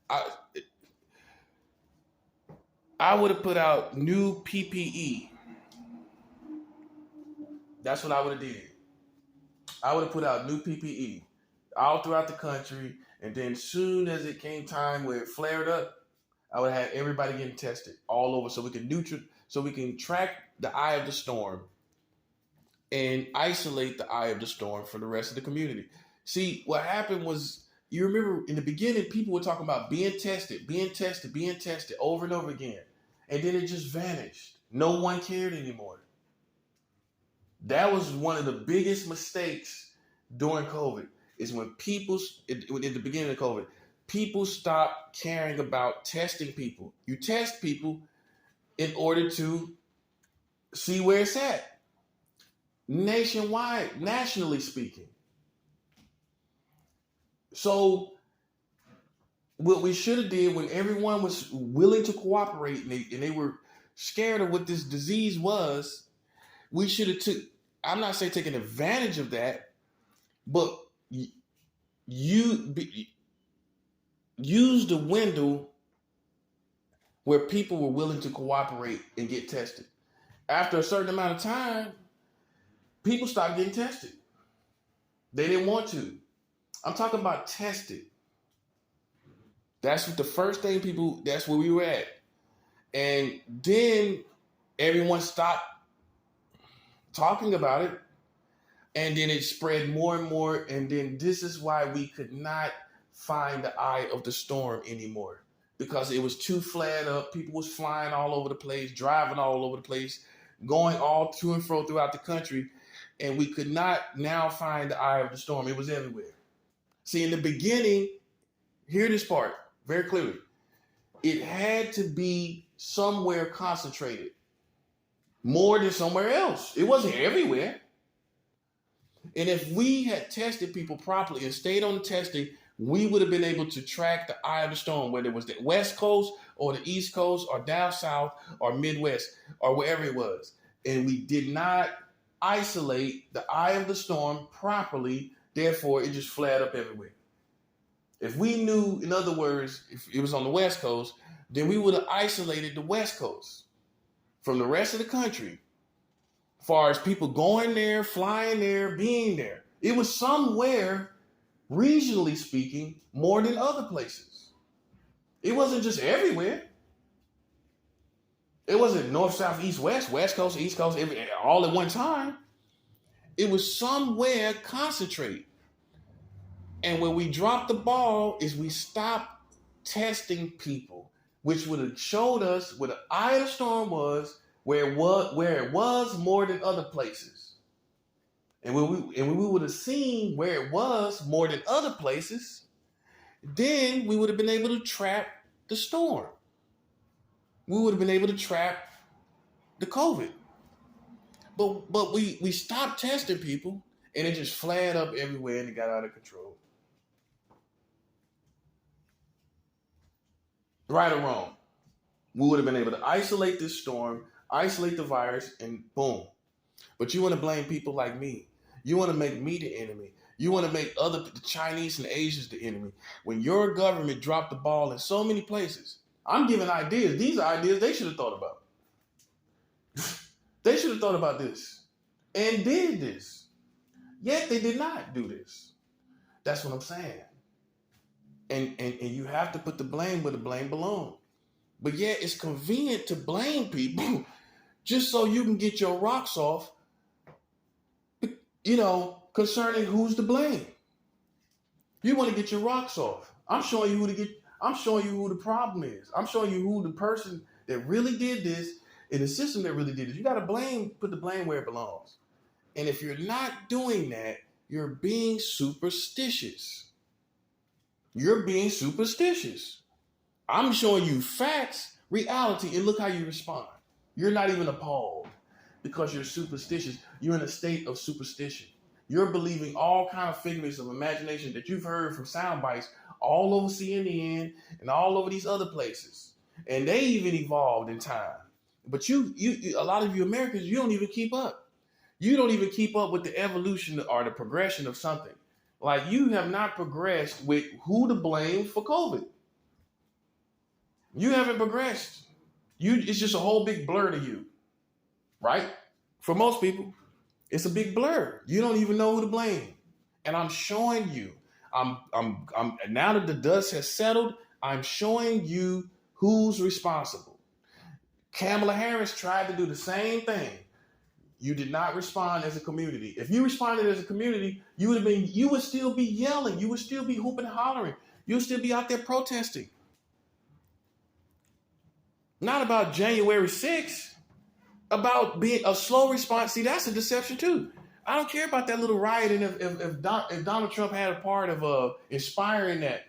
I I would have put out new PPE. That's what I would have did. I would have put out new PPE all throughout the country, and then soon as it came time where it flared up, I would have had everybody getting tested all over, so we can track the eye of the storm and isolate the eye of the storm from the rest of the community. See, what happened was, you remember in the beginning, people were talking about being tested, being tested, being tested over and over again, and then it just vanished. No one cared anymore. That was one of the biggest mistakes during COVID. Is when people, at the beginning of COVID, people stopped caring about testing people. You test people in order to see where it's at, nationwide, nationally speaking. So what we should have did, when everyone was willing to cooperate and they were scared of what this disease was, we should have took. I'm not saying taking advantage of that, but you use the window where people were willing to cooperate and get tested. After a certain amount of time, people stopped getting tested. They didn't want to. I'm talking about tested. That's what the first thing that's where we were at. And then everyone stopped talking about it. And then it spread more and more. And then this is why we could not find the eye of the storm anymore. Because it was too flat up. People was flying all over the place, driving all over the place, going all to and fro throughout the country. And we could not now find the eye of the storm. It was everywhere. See, in the beginning, hear this part very clearly. It had to be somewhere concentrated, more than somewhere else. It wasn't everywhere. And if we had tested people properly and stayed on the testing, we would have been able to track the eye of the storm, whether it was the West Coast or the East Coast or down South or Midwest or wherever it was. And we did not isolate the eye of the storm properly. Therefore, it just flared up everywhere. If we knew, in other words, if it was on the West Coast, then we would have isolated the West Coast from the rest of the country. As far as people going there, flying there, being there. It was somewhere, regionally speaking, more than other places. It wasn't just everywhere. It wasn't north, south, east, west, West Coast, East Coast, all at one time. It was somewhere concentrated. And where we dropped the ball is we stopped testing people, which would have showed us where the eye of the storm was, where it was more than other places. And when we would have seen where it was more than other places, then we would have been able to trap the storm. We would have been able to trap the COVID. But we stopped testing people, and it just flared up everywhere and it got out of control. Right or wrong, we would have been able to isolate this storm, isolate the virus, and boom. But you want to blame people like me. You want to make me the enemy. You want to make the Chinese and Asians the enemy. When your government dropped the ball in so many places, I'm giving ideas. These are ideas they should have thought about. They should have thought about this and did this. Yet they did not do this. That's what I'm saying. And you have to put the blame where the blame belongs. But yet it's convenient to blame people just so you can get your rocks off, concerning who's to blame. You want to get your rocks off. I'm showing you who the problem is. I'm showing you who the person that really did this in the system that really did it. You got to put the blame where it belongs. And if you're not doing that, you're being superstitious. You're being superstitious. I'm showing you facts, reality, and look how you respond. You're not even appalled because you're superstitious. You're in a state of superstition. You're believing all kind of figments of imagination that you've heard from sound bites all over CNN and all over these other places. And they even evolved in time. But you a lot of you Americans, you don't even keep up. You don't even keep up with the evolution or the progression of something. Like, you have not progressed with who to blame for COVID. You haven't progressed. It's just a whole big blur to you, right? For most people, it's a big blur. You don't even know who to blame. And I'm showing you. I'm now that the dust has settled, I'm showing you who's responsible. Kamala Harris tried to do the same thing. You did not respond as a community. If you responded as a community, you would still be yelling. You would still be hooping and hollering. You would still be out there protesting. Not about January 6th, about being a slow response. See, that's a deception too. I don't care about that little riot, and if Donald Trump had a part of inspiring that.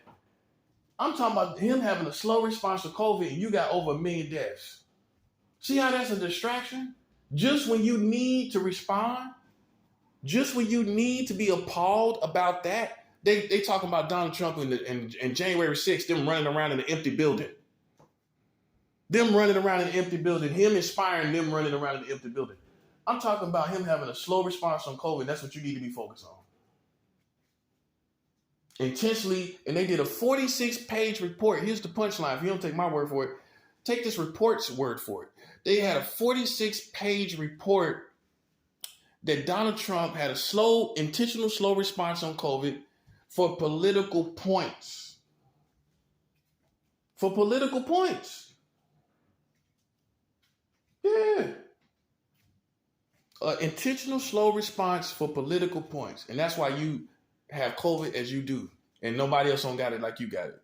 I'm talking about him having a slow response to COVID, and you got over 1 million deaths. See how that's a distraction? Just when you need to respond, just when you need to be appalled about that, they talking about Donald Trump in January 6th, them running around in an empty building. Them running around in an empty building, him inspiring them running around in an empty building. I'm talking about him having a slow response on COVID. That's what you need to be focused on. Intentionally, and they did a 46-page report. Here's the punchline. If you don't take my word for it, take this report's word for it. They had a 46-page report that Donald Trump had a intentional slow response on COVID for political points. For political points. Yeah. An intentional slow response for political points. And that's why you have COVID as you do. And nobody else don't got it like you got it.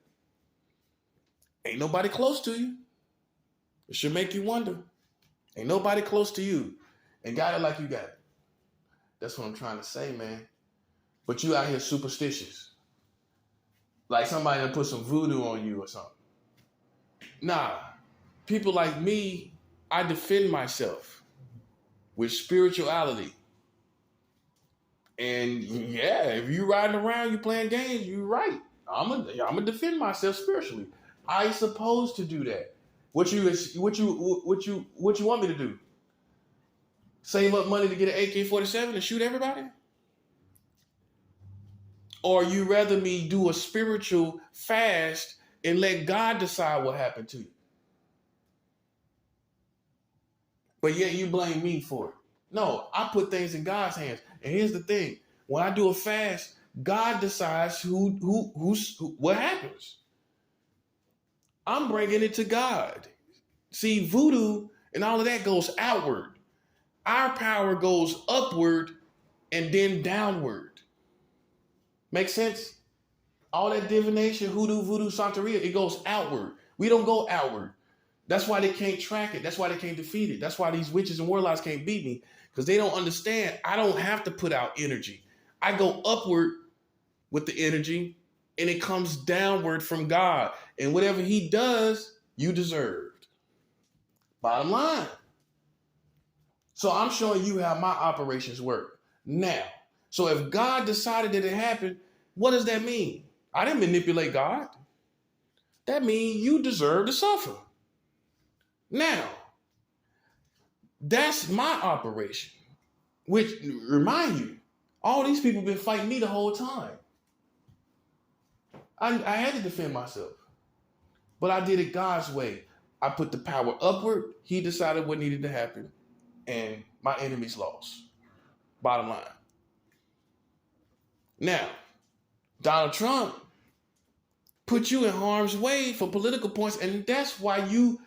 Ain't nobody close to you. It should make you wonder. Ain't nobody close to you and got it like you got it. That's what I'm trying to say, man. But you out here superstitious. Like somebody that put some voodoo on you or something. Nah. People like me, I defend myself with spirituality. And yeah, if you riding around, you playing games, you're right. I'm gonna defend myself spiritually. I supposed to do that. What you want me to do? Save up money to get an AK-47 and shoot everybody? Or you rather me do a spiritual fast and let God decide what happened to you? But yet you blame me for it. No, I put things in God's hands. And here's the thing. When I do a fast, God decides what happens. I'm bringing it to God. See, voodoo and all of that goes outward. Our power goes upward and then downward. Make sense? All that divination, hoodoo, voodoo, santeria, it goes outward. We don't go outward. That's why they can't track it. That's why they can't defeat it. That's why these witches and warlocks can't beat me, because they don't understand. I don't have to put out energy. I go upward with the energy, and it comes downward from God. And whatever he does, you deserved. Bottom line. So I'm showing you how my operations work. Now, so if God decided that it happened, what does that mean? I didn't manipulate God. That means you deserve to suffer. Now, that's my operation. Which, remind you, all these people been fighting me the whole time. I had to defend myself. But I did it God's way. I put the power upward. He decided what needed to happen. And my enemies lost. Bottom line. Now, Donald Trump put you in harm's way for political points, and that's why you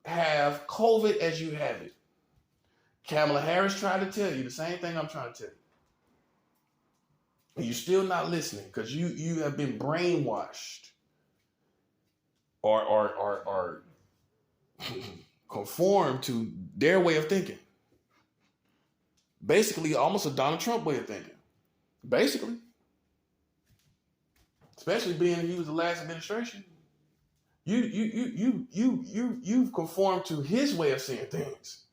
have COVID as you have it. Kamala Harris tried to tell you the same thing I'm trying to tell you. And you're still not listening because you have been brainwashed or conformed to their way of thinking. Basically, almost a Donald Trump way of thinking. Basically. Especially being he was the last administration. You've conformed to his way of seeing things.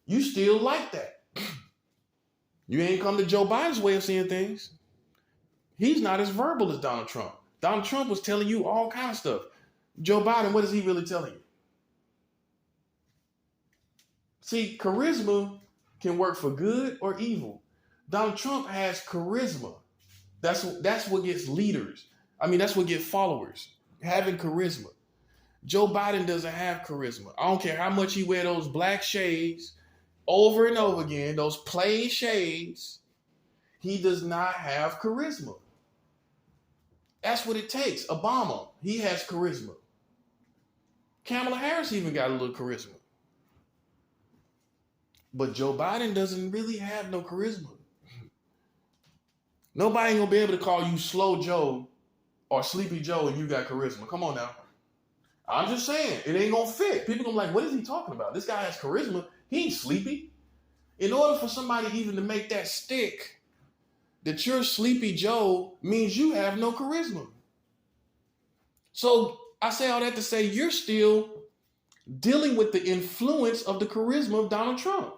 You still like that. You ain't come to Joe Biden's way of seeing things. He's not as verbal as Donald Trump. Donald Trump was telling you all kinds of stuff. Joe Biden, what is he really telling you? See, charisma can work for good or evil. Donald Trump has charisma. That's what gets leaders. I mean, that's what gets followers. Having charisma. Joe Biden doesn't have charisma. I don't care how much he wear those black shades over and over again, those plain shades. He does not have charisma. That's what it takes. Obama, he has charisma. Kamala Harris even got a little charisma. But Joe Biden doesn't really have no charisma. Nobody ain't gonna be able to call you Slow Joe or Sleepy Joe and you got charisma. Come on now. I'm just saying, it ain't gonna fit. People gonna be like, what is he talking about? This guy has charisma. He ain't sleepy. In order for somebody even to make that stick that you're Sleepy Joe means you have no charisma. So I say all that to say you're still dealing with the influence of the charisma of Donald Trump.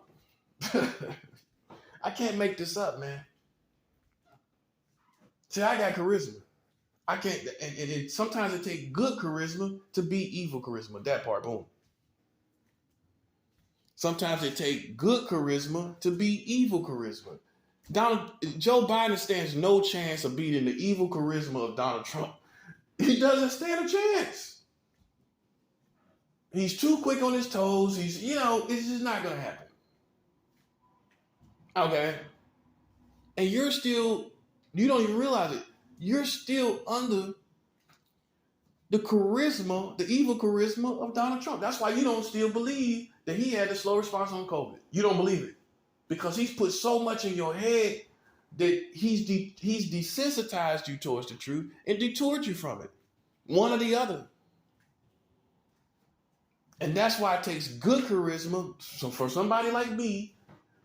I can't make this up, man. See, I got charisma. I can't, and sometimes it takes good charisma to beat evil charisma. That part, boom. Sometimes it takes good charisma to beat evil charisma. Joe Biden stands no chance of beating the evil charisma of Donald Trump. He doesn't stand a chance. He's too quick on his toes. It's just not going to happen. Okay. And you don't even realize it. You're still under the charisma, the evil charisma of Donald Trump. That's why you don't still believe that he had the slow response on COVID. You don't believe it. Because he's put so much in your head that he's desensitized you towards the truth and detoured you from it. One or the other. And that's why it takes good charisma for somebody like me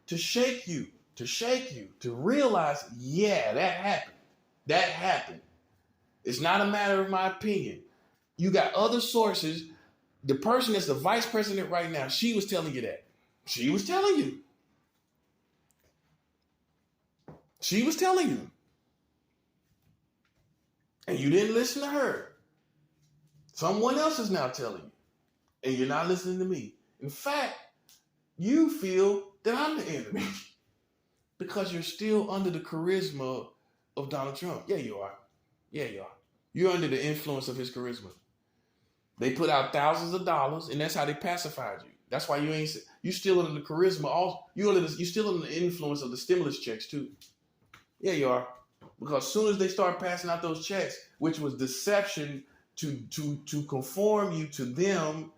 to shake you, to realize, yeah, that happened. That happened. It's not a matter of my opinion. You got other sources. The person that's the vice president right now, she was telling you that. She was telling you. She was telling you. And you didn't listen to her. Someone else is now telling you. And you're not listening to me. In fact, you feel that I'm the enemy. Because you're still under the charisma of Donald Trump. Yeah, you are. Yeah, you are. You're under the influence of his charisma. They put out thousands of dollars, and that's how they pacified you. That's why you still under the charisma. You still under the influence of the stimulus checks too. Yeah, you are. Because as soon as they start passing out those checks, which was deception to conform you to them,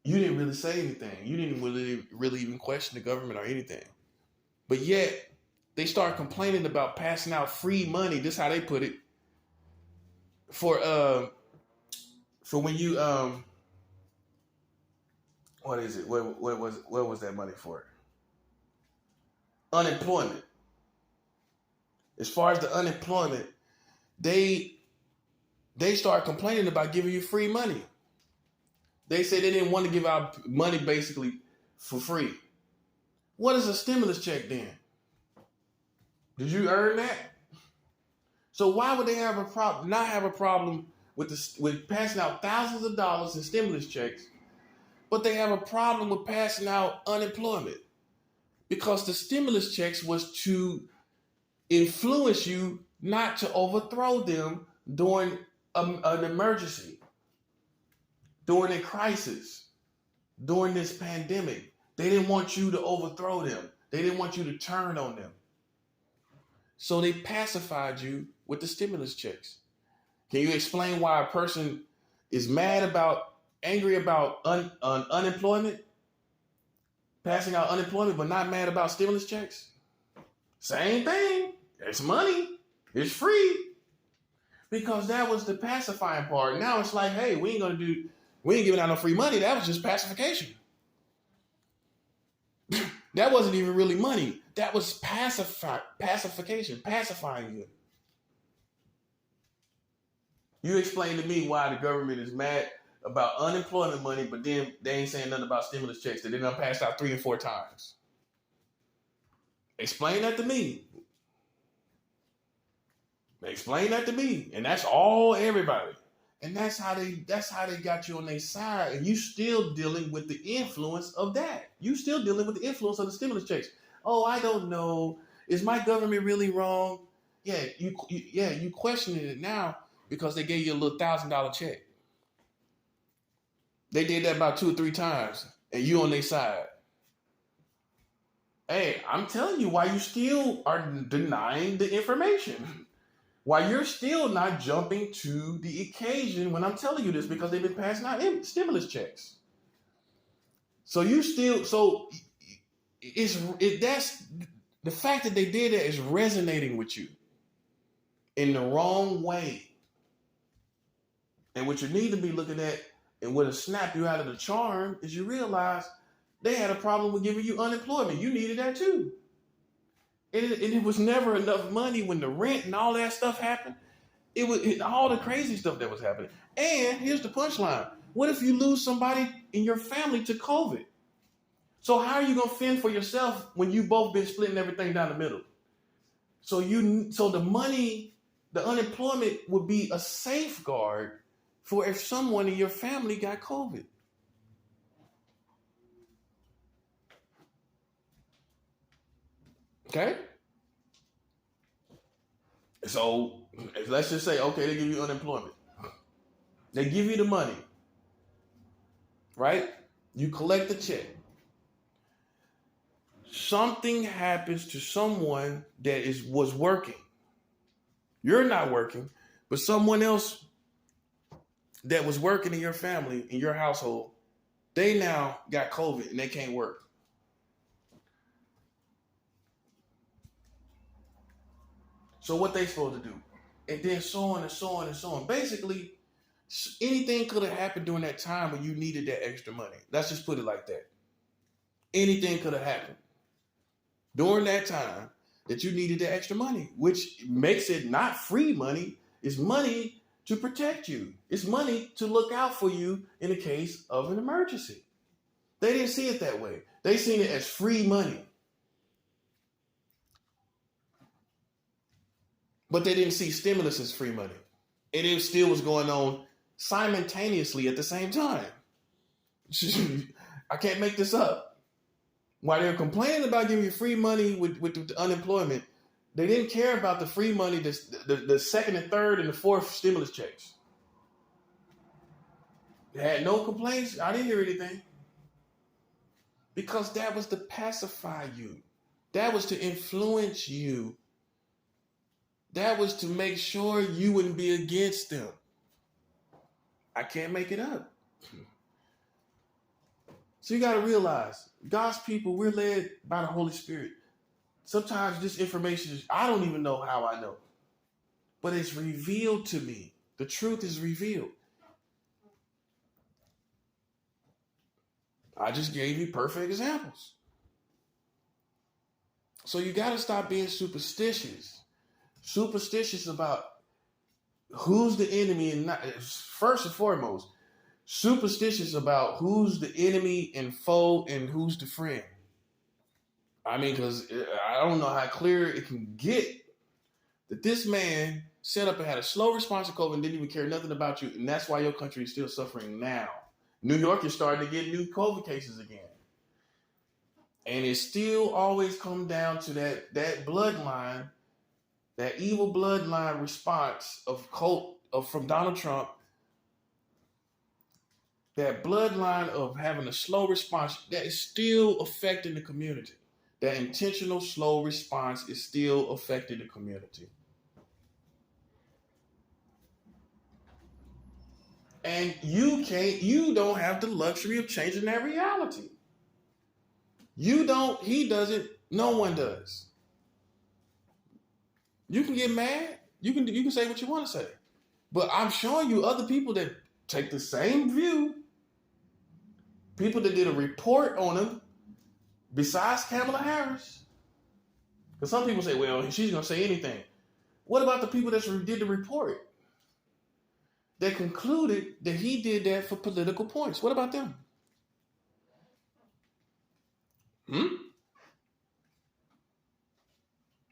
you didn't really say anything. You didn't really even question the government or anything. But yet, they start complaining about passing out free money. This is how they put it. For when you what is it? What was that money for? Unemployment. As far as the unemployment, they start complaining about giving you free money. They say they didn't want to give out money basically for free. What is a stimulus check then? Did you earn that? So why would they have a problem? Not have a problem with passing out thousands of dollars in stimulus checks, but they have a problem with passing out unemployment because the stimulus checks was to influence you not to overthrow them during an emergency, during a crisis, during this pandemic. They didn't want you to overthrow them. They didn't want you to turn on them. So they pacified you with the stimulus checks. Can you explain why a person is angry about unemployment, passing out unemployment, but not mad about stimulus checks? Same thing. It's money. It's free. Because that was the pacifying part. Now it's like, hey, we ain't giving out no free money. That was just pacification. That wasn't even really money. That was pacification, pacifying you. You explain to me why the government is mad about unemployment money, but then they ain't saying nothing about stimulus checks that they done passed out 3 and 4 times. Explain that to me. Explain that to me. And that's everybody. And that's how they got you on their side. And you still dealing with the influence of that. You still dealing with the influence of the stimulus checks. Oh, I don't know. Is my government really wrong? Yeah, you questioning it now because they gave you a little $1,000 check. They did that about 2 or 3 times, and you on their side. Hey, I'm telling you why you still are denying the information. Why you're still not jumping to the occasion when I'm telling you this, because they've been passing out stimulus checks. So you still, so that's the fact that they did that is resonating with you in the wrong way. And what you need to be looking at, and what'll snap you out of the charm, is you realize they had a problem with giving you unemployment. You needed that too. And it was never enough money when the rent and all that stuff happened. It was all the crazy stuff that was happening. And here's the punchline. What if you lose somebody in your family to COVID? So how are you going to fend for yourself when you both been splitting everything down the middle? So the money, the unemployment would be a safeguard for if someone in your family got COVID. Okay? So let's just say, okay, they give you unemployment. They give you the money, right? You collect the check. Something happens to someone that was working. You're not working, but someone else that was working in your family, in your household, they now got COVID and they can't work. So what they supposed to do? And then so on and so on and so on. Basically, anything could have happened during that time when you needed that extra money. Let's just put it like that. Anything could have happened during that time that you needed the extra money, which makes it not free money. It's money to protect you. It's money to look out for you in the case of an emergency. They didn't see it that way. They seen it as free money. But they didn't see stimulus as free money. And it still was going on simultaneously at the same time. I can't make this up. While they're complaining about giving you free money with the unemployment, they didn't care about the free money, the second and third and the fourth stimulus checks. They had no complaints. I didn't hear anything. Because that was to pacify you. That was to influence you. That was to make sure you wouldn't be against them. I can't make it up. So you got to realize, God's people, we're led by the Holy Spirit. Sometimes this information, I don't even know how I know. But it's revealed to me. The truth is revealed. I just gave you perfect examples. So you got to stop being superstitious. Superstitious about who's the enemy and not, first and foremost, superstitious about who's the enemy and foe and who's the friend. I mean, because I don't know how clear it can get that this man set up and had a slow response to COVID and didn't even care nothing about you. And that's why your country is still suffering now. New York is starting to get new COVID cases again. And it still always comes down to that bloodline, that evil bloodline response from Donald Trump, that bloodline of having a slow response that is still affecting the community. That intentional slow response is still affecting the community. And you don't have the luxury of changing that reality. You don't, he doesn't, no one does. You can get mad. You can say what you want to say. But I'm showing you other people that take the same view. People that did a report on him besides Kamala Harris. Because some people say, well, she's going to say anything. What about the people that did the report? That concluded that he did that for political points. What about them?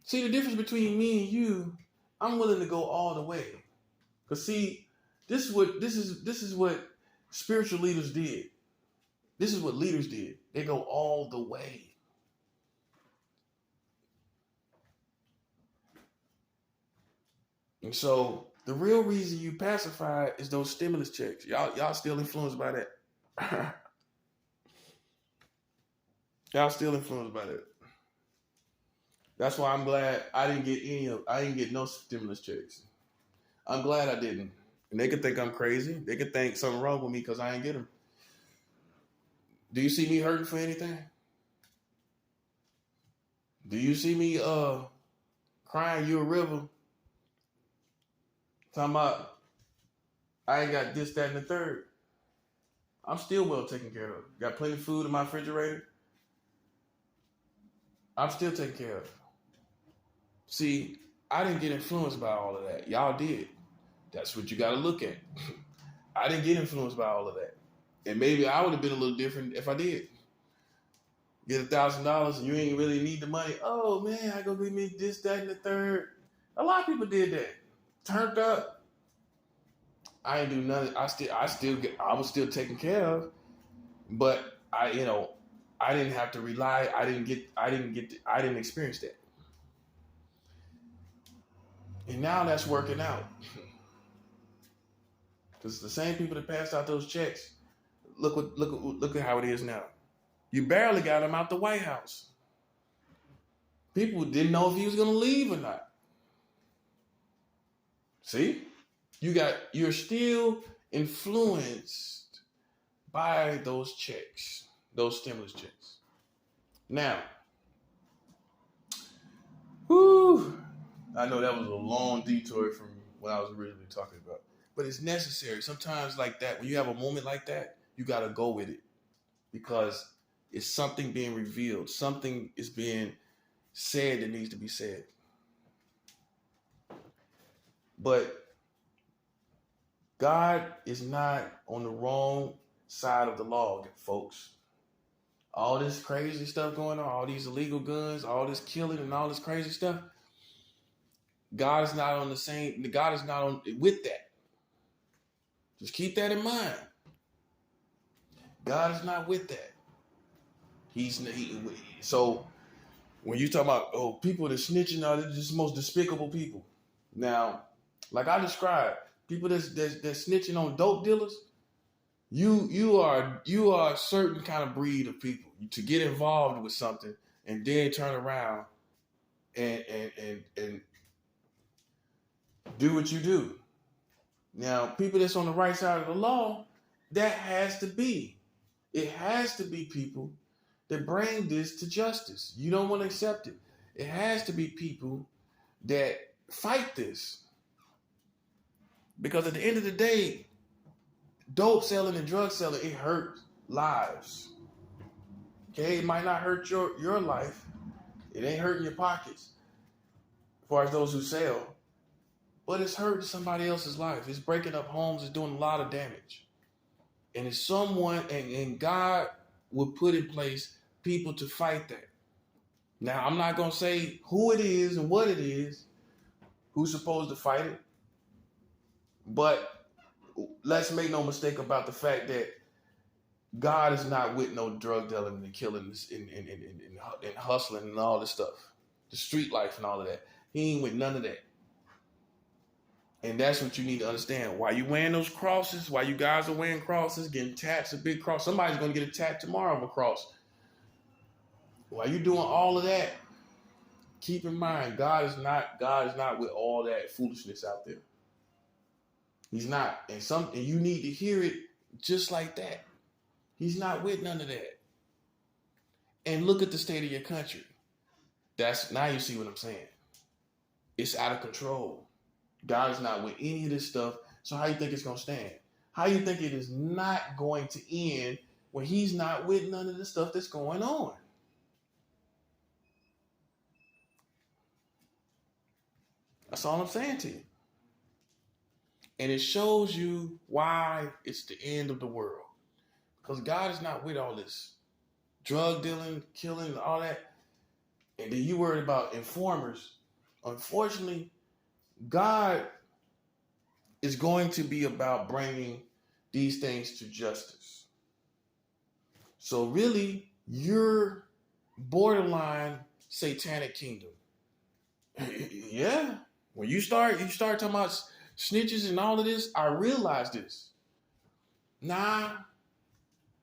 See, the difference between me and you, I'm willing to go all the way. Because see, this is what spiritual leaders did. This is what leaders did. They go all the way. And so the real reason you pacify is those stimulus checks. Y'all still influenced by that. Y'all still influenced by that. That's why I'm glad I didn't get no stimulus checks. I'm glad I didn't. And they could think I'm crazy. They could think something wrong with me because I ain't get them. Do you see me hurting for anything? Do you see me crying you a river? Talking about I ain't got this, that, and the third. I'm still well taken care of. Got plenty of food in my refrigerator. I'm still taken care of. See, I didn't get influenced by all of that. Y'all did. That's what you got to look at. I didn't get influenced by all of that. And maybe I would have been a little different if I did. Get $1,000 and you ain't really need the money. Oh man, I go give me this, that, and the third. A lot of people did that. Turned up. I ain't do nothing. I was still taken care of. But I didn't have to rely. I didn't experience that. And now that's working out. Because the same people that passed out those checks, look at how it is now. You barely got him out the White House. People didn't know if he was going to leave or not. See? You're still influenced by those checks, those stimulus checks. Now, I know that was a long detour from what I was originally talking about. But it's necessary. Sometimes like that, when you have a moment like that, you got to go with it. Because it's something being revealed. Something is being said that needs to be said. But God is not on the wrong side of the law, folks. All this crazy stuff going on, all these illegal guns, all this killing and all this crazy stuff. God is not on with that. Just keep that in mind. God is not with that. So when you talk about people that snitching, they're just the most despicable people. Now, like I described, people that's snitching on dope dealers, you are a certain kind of breed of people to get involved with something and then turn around and do what you do. Now, people that's on the right side of the law, it has to be people that bring this to justice. You don't want to accept it. It has to be people that fight this. Because at the end of the day, dope selling and drug selling, it hurts lives. Okay, it might not hurt your life. It ain't hurting your pockets as far as those who sell. But it's hurting somebody else's life. It's breaking up homes. It's doing a lot of damage. And it's someone, and God will put in place people to fight that. Now, I'm not going to say who it is and what it is, who's supposed to fight it. But let's make no mistake about the fact that God is not with no drug dealing and killing and hustling and all this stuff. The street life and all of that. He ain't with none of that. And that's what you need to understand. Why you wearing those crosses, why you guys are wearing crosses, getting tats, a big cross. Somebody's going to get a tat tomorrow of a cross. While you doing all of that, keep in mind, God is not with all that foolishness out there. He's not. And you need to hear it just like that. He's not with none of that. And look at the state of your country. Now you see what I'm saying. It's out of control. God is not with any of this stuff. So how you think it's going to stand? How you think it is not going to end when he's not with none of the stuff that's going on? That's all I'm saying to you. And it shows you why it's the end of the world. Because God is not with all this drug dealing, killing, all that. And then you worried about informers. Unfortunately, God is going to be about bringing these things to justice. So really, you're borderline satanic kingdom. Yeah. When you start talking about snitches and all of this, I realize this. Nah,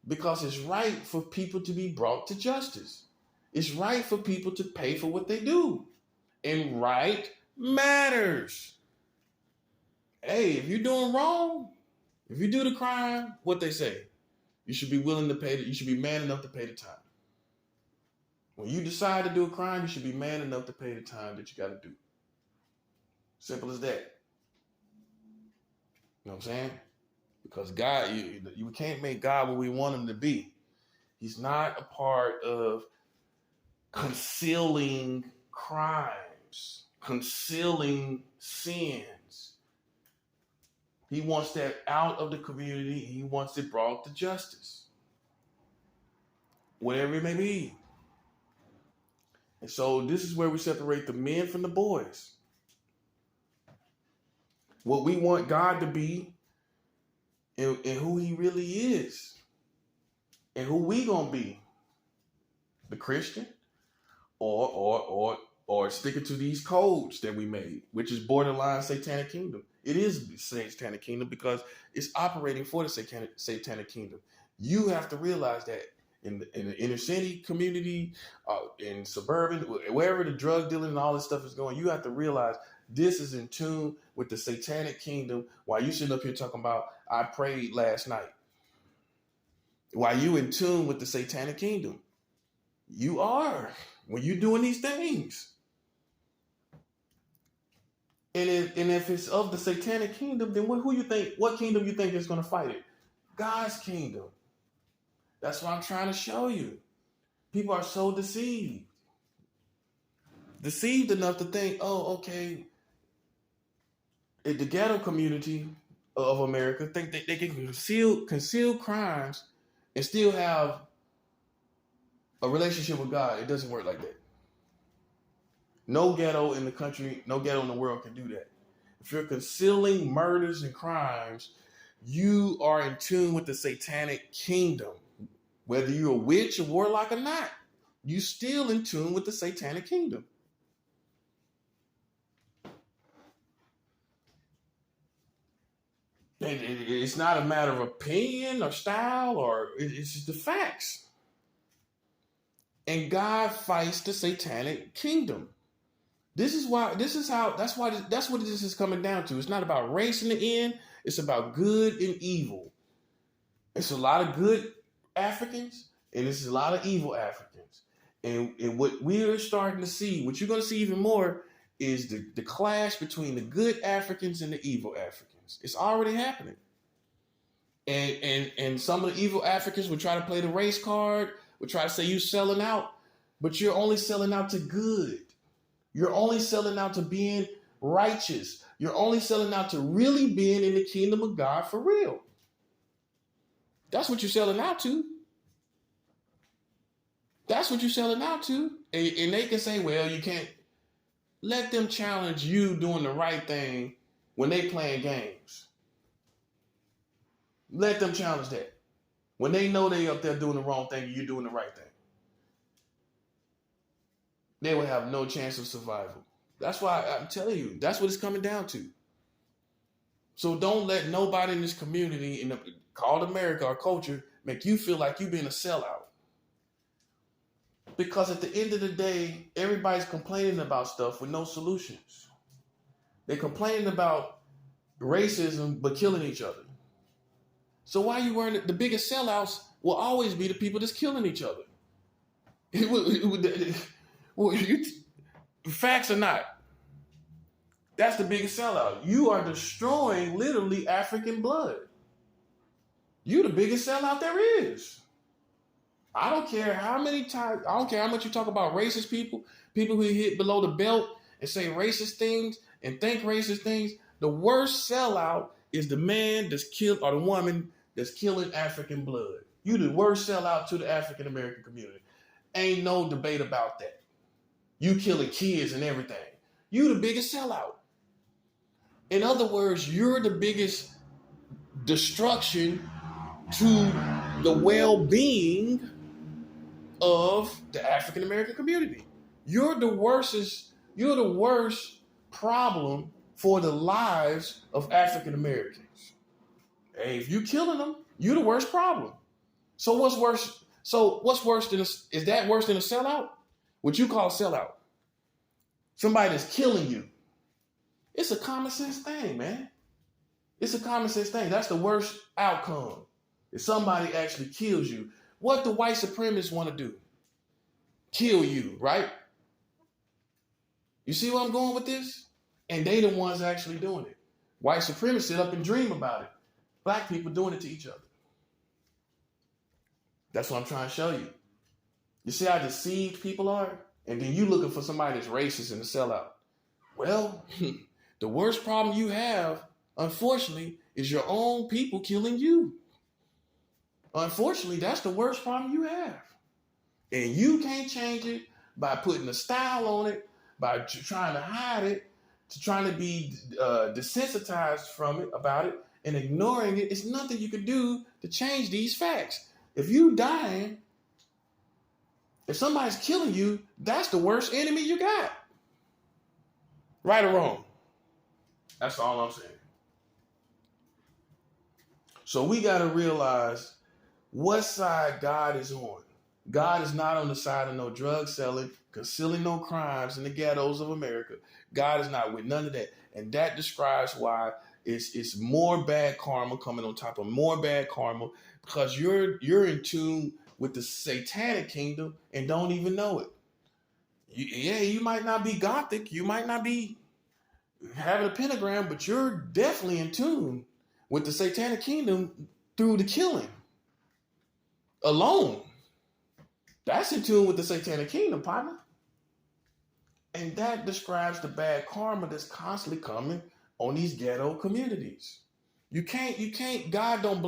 because it's right for people to be brought to justice. It's right for people to pay for what they do. And right matters. Hey, if you're doing wrong, if you do the crime, what they say, you should be willing to pay. You should be man enough to pay the time. When you decide to do a crime, you should be man enough to pay the time that you got to do. Simple as that. You know what I'm saying? Because God, you can't make God what we want him to be. He's not a part of concealing crimes, concealing sins. He wants that out of the community. He wants it brought to justice, whatever it may be. And so this is where we separate the men from the boys. What we want God to be and who he really is. And who we gonna be. The Christian or sticking to these codes that we made, which is borderline satanic kingdom. It is the satanic kingdom because it's operating for the satanic kingdom. You have to realize that in the inner city community, in suburban, wherever the drug dealing and all this stuff is going, you have to realize this is in tune with the satanic kingdom. While you sitting up here talking about, I prayed last night. While you in tune with the satanic kingdom, you are when you're doing these things. And if it's of the satanic kingdom, then what kingdom you think is going to fight it? God's kingdom. That's what I'm trying to show you. People are so deceived. Deceived enough to think, oh, okay, the ghetto community of America think they can conceal crimes and still have a relationship with God. It doesn't work like that. No ghetto in the country, no ghetto in the world can do that. If you're concealing murders and crimes, you are in tune with the satanic kingdom. Whether you're a witch, a warlock, or not, you still in tune with the satanic kingdom. And it's not a matter of opinion or style, or it's just the facts. And God fights the satanic kingdom. That's what this is coming down to. It's not about race in the end. It's about good and evil. It's a lot of good Africans and it's a lot of evil Africans. And what we're starting to see, what you're going to see even more, is the clash between the good Africans and the evil Africans. It's already happening. And some of the evil Africans would try to play the race card, would try to say you're selling out, but you're only selling out to good. You're only selling out to being righteous. You're only selling out to really being in the kingdom of God for real. That's what you're selling out to. That's what you're selling out to. And they can say, well, you can't let them challenge you doing the right thing when they playing games. Let them challenge that. When they know they up there doing the wrong thing and you're doing the right thing. They will have no chance of survival. That's why I'm telling you, that's what it's coming down to. So don't let nobody in this community, called America or culture, make you feel like you've been a sellout. Because at the end of the day, everybody's complaining about stuff with no solutions. They're complaining about racism, but killing each other. So why are you worrying? The biggest sellouts will always be the people that's killing each other. Facts or not, that's the biggest sellout. You are destroying literally African blood. You're the biggest sellout there is. I don't care how many times, I don't care how much you talk about racist people who hit below the belt and say racist things and think racist things. The worst sellout is the man that's killed or the woman that's killing African blood. You the worst sellout to the African American community. Ain't no debate about that. You killing kids and everything. You the biggest sellout. In other words, you're the biggest destruction to the well-being of the African American community. You're the worst problem for the lives of African Americans. Hey, if you killing them, you're the worst problem. So what's worse? So what's worse than is that worse than a sellout? What you call a sellout? Somebody that's killing you. It's a common sense thing, man. It's a common sense thing. That's the worst outcome. If somebody actually kills you, what the white supremacists want to do? Kill you, right? You see where I'm going with this? And they the ones actually doing it. White supremacists sit up and dream about it. Black people doing it to each other. That's what I'm trying to show you. You see how deceived people are? And then you looking for somebody that's racist and a sellout. Well, the worst problem you have, unfortunately, is your own people killing you. Unfortunately, that's the worst problem you have. And you can't change it by putting a style on it, by trying to hide it, to trying to be desensitized from it, about it, and ignoring it. It's nothing you can do to change these facts. If you dying, if somebody's killing you, that's the worst enemy you got. Right or wrong? That's all I'm saying. So we got to realize what side God is on. God is not on the side of no drug selling, concealing no crimes in the ghettos of America. God is not with none of that. And that describes why it's more bad karma coming on top of more bad karma, because you're in tune with the satanic kingdom and don't even know it. You might not be Gothic, you might not be having a pentagram, but you're definitely in tune with the satanic kingdom through the killing alone. That's in tune with the satanic kingdom, partner. And that describes the bad karma that's constantly coming on these ghetto communities. You can't, God don't bless